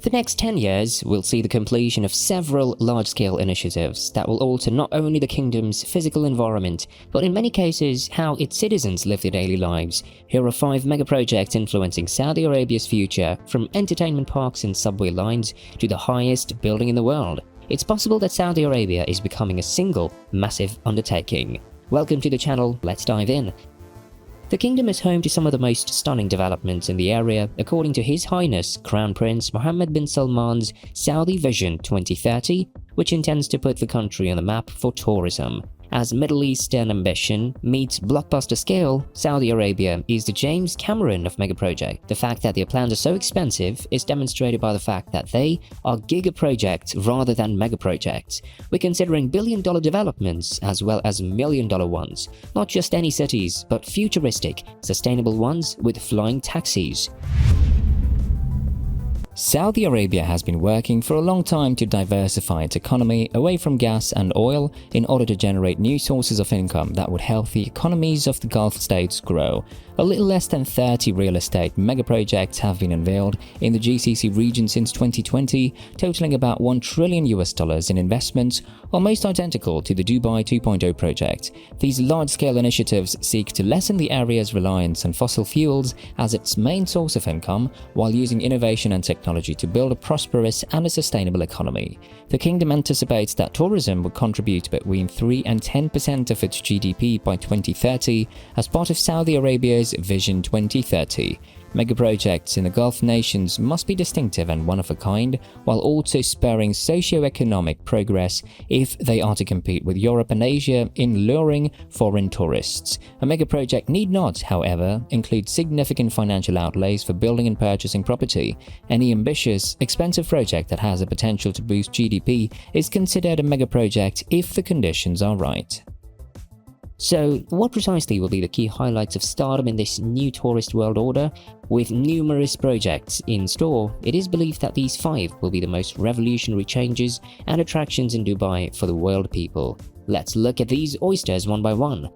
The next 10 years will see the completion of several large-scale initiatives that will alter not only the kingdom's physical environment, but in many cases how its citizens live their daily lives. Here are 5 mega-projects influencing Saudi Arabia's future, from entertainment parks and subway lines to the highest building in the world. It's possible that Saudi Arabia is becoming a single, massive undertaking. Welcome to the channel, let's dive in. The kingdom is home to some of the most stunning developments in the area, according to His Highness Crown Prince Mohammed bin Salman's Saudi Vision 2030, which intends to put the country on the map for tourism. As Middle Eastern ambition meets blockbuster scale, Saudi Arabia is the James Cameron of megaproject. The fact that their plans are so expensive is demonstrated by the fact that they are giga-projects rather than megaprojects. We're considering billion-dollar developments as well as million-dollar ones. Not just any cities, but futuristic, sustainable ones with flying taxis. Saudi Arabia has been working for a long time to diversify its economy away from gas and oil in order to generate new sources of income that would help the economies of the Gulf states grow. A little less than 30 real estate megaprojects have been unveiled in the GCC region since 2020, totaling about $1 trillion in investments, almost identical to the Dubai 2.0 project. These large-scale initiatives seek to lessen the area's reliance on fossil fuels as its main source of income, while using innovation and technology to build a prosperous and a sustainable economy. The kingdom anticipates that tourism will contribute between 3 and 10% of its GDP by 2030 as part of Saudi Arabia's Vision 2030. Megaprojects in the Gulf nations must be distinctive and one of a kind, while also spurring socio-economic progress if they are to compete with Europe and Asia in luring foreign tourists. A megaproject need not, however, include significant financial outlays for building and purchasing property. Any ambitious, expensive project that has a potential to boost GDP is considered a megaproject if the conditions are right. So, what precisely will be the key highlights of stardom in this new tourist world order? With numerous projects in store, it is believed that these 5 will be the most revolutionary changes and attractions in Dubai for the world people. Let's look at these oysters one by one.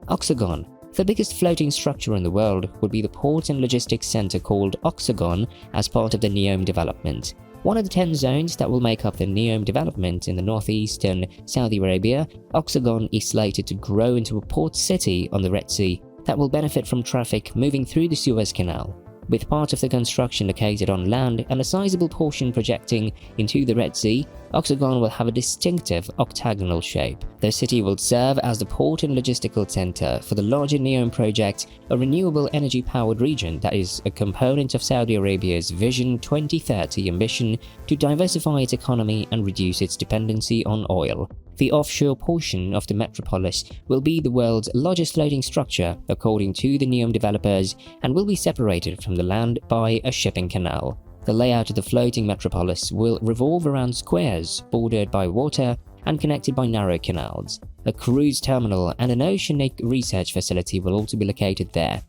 Oxagon. The biggest floating structure in the world would be the port and logistics center called Oxagon as part of the NEOM development. One of the 10 zones that will make up the NEOM development in the northeastern Saudi Arabia, Oxagon is slated to grow into a port city on the Red Sea that will benefit from traffic moving through the Suez Canal. With part of the construction located on land and a sizable portion projecting into the Red Sea, Oxagon will have a distinctive octagonal shape. The city will serve as the port and logistical center for the larger NEOM project, a renewable energy-powered region that is a component of Saudi Arabia's Vision 2030 ambition to diversify its economy and reduce its dependency on oil. The offshore portion of the metropolis will be the world's largest floating structure, according to the NEOM developers, and will be separated from the land by a shipping canal. The layout of the floating metropolis will revolve around squares bordered by water and connected by narrow canals. A cruise terminal and an oceanic research facility will also be located there,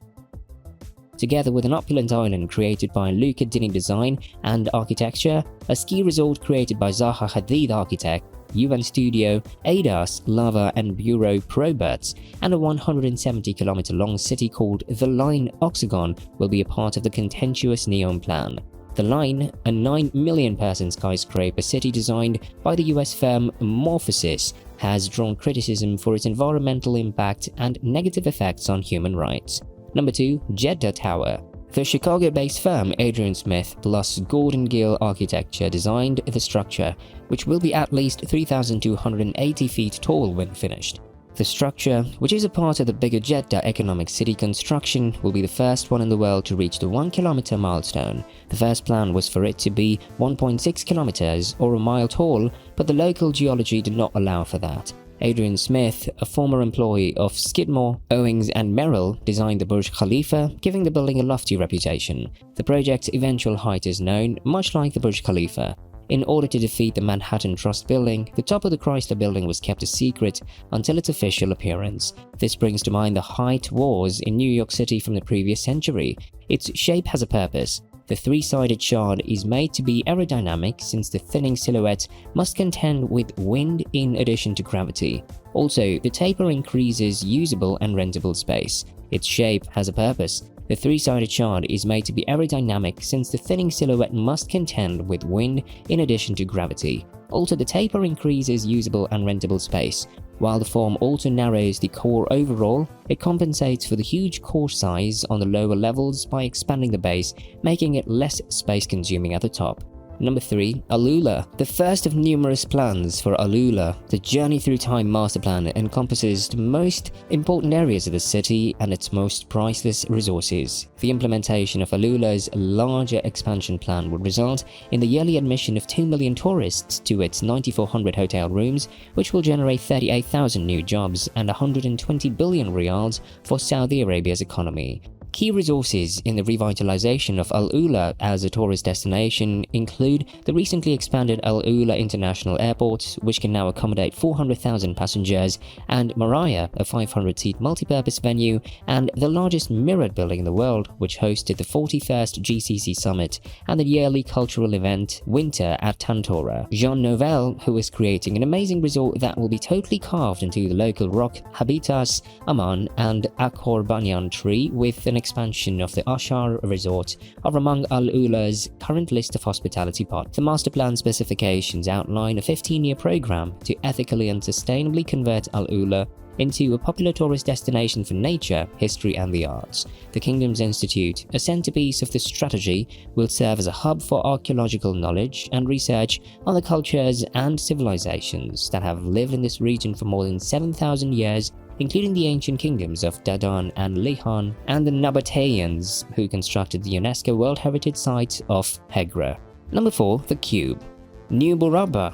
together with an opulent island created by Luca Dini Design and Architecture, a ski resort created by Zaha Hadid Architect, UN Studio, ADAS, Lava and Bureau Proberts, and a 170-kilometer long city called The Line Oxagon will be a part of the contentious NEOM plan. The Line, a 9 million-person skyscraper city designed by the US firm Morphosis, has drawn criticism for its environmental impact and negative effects on human rights. Number 2. Jeddah Tower. The Chicago-based firm Adrian Smith plus Gordon Gill Architecture designed the structure, which will be at least 3,280 feet tall when finished. The structure, which is a part of the bigger Jeddah Economic City construction, will be the first one in the world to reach the 1-kilometer milestone. The first plan was for it to be 1.6 kilometers or a mile tall, but the local geology did not allow for that. Adrian Smith, a former employee of Skidmore, Owings and Merrill, designed the Burj Khalifa, giving the building a lofty reputation. The project's eventual height is known, much like the Burj Khalifa. In order to defeat the Manhattan Trust Building, the top of the Chrysler Building was kept a secret until its official appearance. This brings to mind the height wars in New York City from the previous century. Its shape has a purpose. The 3-sided shard is made to be aerodynamic since the thinning silhouette must contend with wind in addition to gravity. Also, the taper increases usable and rentable space. Its shape has a purpose. The three-sided chart is made to be aerodynamic since the thinning silhouette must contend with wind in addition to gravity. Also, the taper increases usable and rentable space. While the form also narrows the core overall, it compensates for the huge core size on the lower levels by expanding the base, making it less space-consuming at the top. Number 3. Alula. The first of numerous plans for Alula, the Journey Through Time master plan encompasses the most important areas of the city and its most priceless resources. The implementation of Alula's larger expansion plan would result in the yearly admission of 2 million tourists to its 9,400 hotel rooms, which will generate 38,000 new jobs and 120 billion riyals for Saudi Arabia's economy. Key resources in the revitalization of Al Ula as a tourist destination include the recently expanded Al Ula International Airport, which can now accommodate 400,000 passengers, and Maraya, a 500-seat multipurpose venue, and the largest mirrored building in the world, which hosted the 41st GCC Summit and the yearly cultural event Winter at Tantora. Jean Nouvel, who is creating an amazing resort that will be totally carved into the local rock habitats Aman and Akor Banyan tree with an expansion of the Ashar Resort, are among Al Ula's current list of hospitality partners. The master plan specifications outline a 15-year program to ethically and sustainably convert Al Ula into a popular tourist destination for nature, history and the arts. The Kingdom's Institute, a centerpiece of the strategy, will serve as a hub for archaeological knowledge and research on the cultures and civilizations that have lived in this region for more than 7,000 years, including the ancient kingdoms of Dadan and Lihan, and the Nabateans, who constructed the UNESCO World Heritage Site of Hegra. Number 4. The Cube. New Buraba.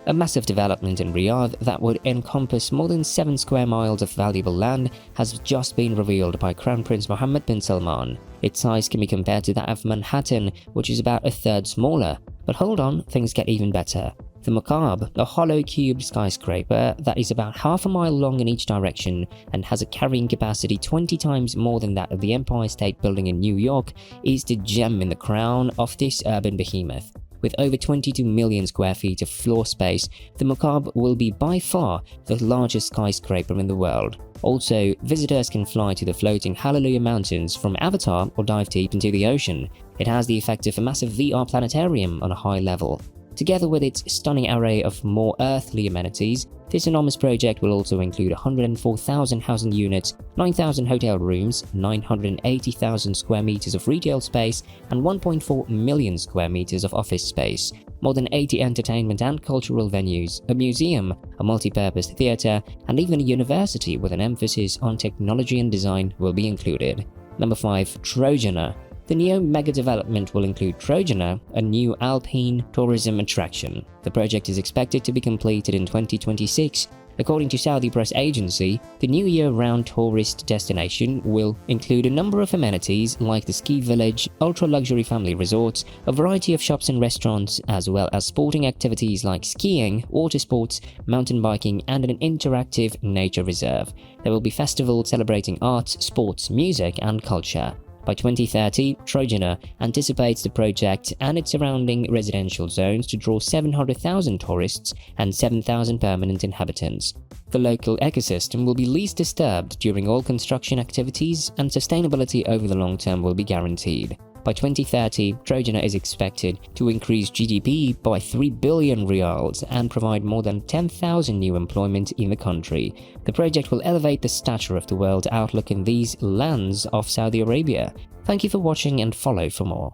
A massive development in Riyadh that would encompass more than 7 square miles of valuable land has just been revealed by Crown Prince Mohammed bin Salman. Its size can be compared to that of Manhattan, which is about a third smaller. But hold on, things get even better. The Maqab, a hollow cubed skyscraper that is about half a mile long in each direction and has a carrying capacity 20 times more than that of the Empire State Building in New York, is the gem in the crown of this urban behemoth. With over 22 million square feet of floor space, the Maqab will be by far the largest skyscraper in the world. Also, visitors can fly to the floating Hallelujah Mountains from Avatar or dive deep into the ocean. It has the effect of a massive VR planetarium on a high level. Together with its stunning array of more earthly amenities, this enormous project will also include 104,000 housing units, 9,000 hotel rooms, 980,000 square meters of retail space, and 1.4 million square meters of office space, more than 80 entertainment and cultural venues, a museum, a multi-purpose theater, and even a university with an emphasis on technology and design will be included. Number 5. Trojana. The NEOM mega development will include Trojana, a new alpine tourism attraction. The project is expected to be completed in 2026. According to Saudi press agency, the new year-round tourist destination will include a number of amenities like the ski village, ultra-luxury family resorts, a variety of shops and restaurants, as well as sporting activities like skiing, water sports, mountain biking, and an interactive nature reserve. There will be festivals celebrating arts, sports, music, and culture. By 2030, Trojana anticipates the project and its surrounding residential zones to draw 700,000 tourists and 7,000 permanent inhabitants. The local ecosystem will be least disturbed during all construction activities, and sustainability over the long term will be guaranteed. By 2030, Trojana is expected to increase GDP by 3 billion riyals and provide more than 10,000 new employment in the country. The project will elevate the stature of the world outlook in these lands of Saudi Arabia. Thank you for watching and follow for more.